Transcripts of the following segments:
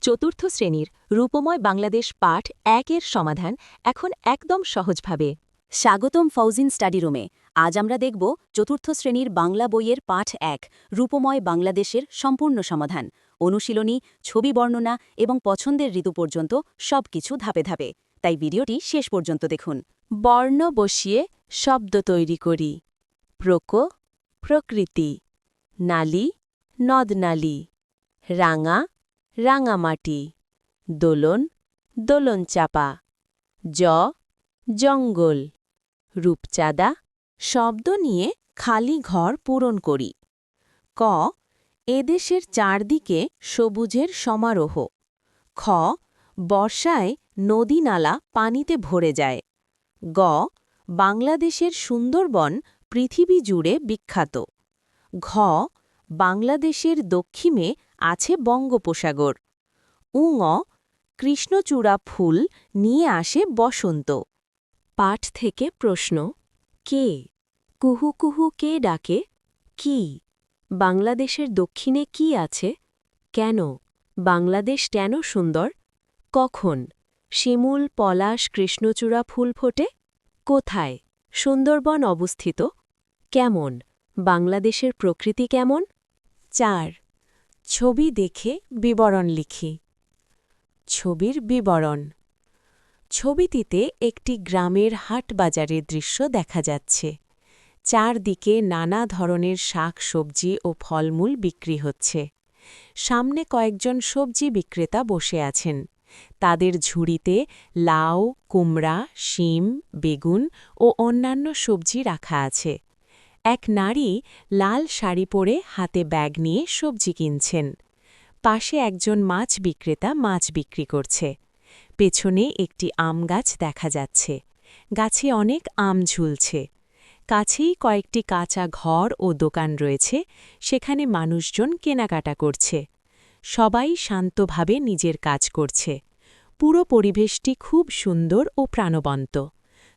চতুর্থ শ্রেণীর রূপময় বাংলাদেশ পাঠ ১-এর সমাধান এখন একদম সহজভাবে। স্বাগতম ফৌজিন স্টাডি রুমে। আজ আমরা দেখব চতুর্থ শ্রেণীর বাংলা বইয়ের পাঠ ১ রূপময় বাংলাদেশের সম্পূর্ণ সমাধান, অনুশীলনী, ছবি বর্ণনা এবং পছন্দের ঋতু পর্যন্ত সবকিছু ধাপে ধাপে। তাই ভিডিওটি শেষ পর্যন্ত দেখুন। বর্ণ বসিয়ে শব্দ তৈরি করি। প্রকৃতি, নালী, নদনালী, রাঙা, রাঙামাটি, দোলন, দোলনচাপা, জঙ্গল, রূপচাঁদা। শব্দ নিয়ে খালি ঘর পূরণ করি। ক, এদেশের চারদিকে সবুজের সমারোহ। খ, বর্ষায় নদী-নালা পানিতে ভরে যায়। গ, বাংলাদেশের সুন্দরবন পৃথিবী জুড়ে বিখ্যাত। ঘ, বাংলাদেশের দক্ষিণে আছে বঙ্গোপসাগর। উঙ, কৃষ্ণচূড়া ফুল নিয়ে আসে বসন্ত। পাঠ থেকে প্রশ্ন: কে? কুহু কুহু কে ডাকে? কি? বাংলাদেশের দক্ষিণে কি আছে? কেন? বাংলাদেশ কেন সুন্দর? কখন? শিমুল, পলাশ, কৃষ্ণচূড়া ফুল ফোটে? কোথায়? সুন্দরবন অবস্থিত? কেমন? বাংলাদেশের প্রকৃতি কেমন? ৪, ছবি দেখে বিবরণ লিখি। ছবির বিবরণ: ছবিটিতে একটি গ্রামের হাট-বাজারের দৃশ্য দেখা যাচ্ছে। চারদিকে নানা ধরনের শাক, সবজি ও ফলমূল বিক্রি হচ্ছে। সামনে কয়েকজন সবজি বিক্রেতা বসে আছেন। তাদের ঝুড়িতে লাউ, কুমড়া, শিম, বেগুন ও অন্যান্য সবজি রাখা আছে। এক নারী লাল শাড়ি পরে হাতে ব্যাগ নিয়ে সবজি কিনছেন। পাশে একজন মাছ বিক্রেতা মাছ বিক্রি করছে। পেছনে একটি আম গাছ দেখা যাচ্ছে। গাছে অনেক আম ঝুলছে। কাছেই কয়েকটি কাঁচা ঘর ও দোকান রয়েছে, সেখানে মানুষজন কেনাকাটা করছে। সবাই শান্তভাবে নিজের কাজ করছে। পুরো পরিবেশটি খুব সুন্দর ও প্রাণবন্ত।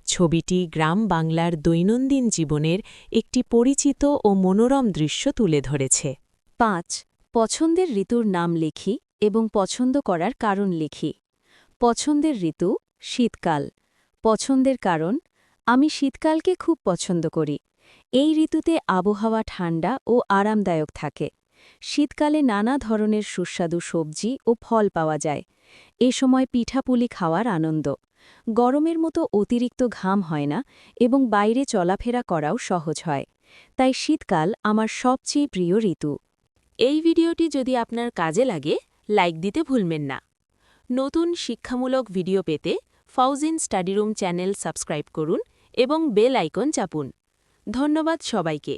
ছবিটি গ্রাম বাংলার দৈনন্দিন জীবনের একটি পরিচিত ও মনোরম দৃশ্য তুলে ধরেছে। ৫, পছন্দের ঋতুর নাম লিখি এবং পছন্দ করার কারণ লিখি। পছন্দের ঋতু শীতকাল। পছন্দের কারণ: আমি শীতকালকে খুব পছন্দ করি। এই ঋতুতে আবহাওয়া ঠান্ডা ও আরামদায়ক থাকে। শীতকালে নানা ধরনের সুস্বাদু সবজি ও ফল পাওয়া যায়। এ সময় পিঠাপুলি খাওয়ার আনন্দ। গরমের মতো অতিরিক্ত ঘাম হয় না এবং বাইরে চলাফেরা করাও সহজ হয়। তাই শীতকাল আমার সবচেয়ে প্রিয় ঋতু। এই ভিডিওটি যদি আপনার কাজে লাগে, লাইক দিতে ভুলবেন না। নতুন শিক্ষামূলক ভিডিও পেতে ফৌজিন স্টাডি রুম চ্যানেল সাবস্ক্রাইব করুন এবং বেল আইকন চাপুন। ধন্যবাদ সবাইকে।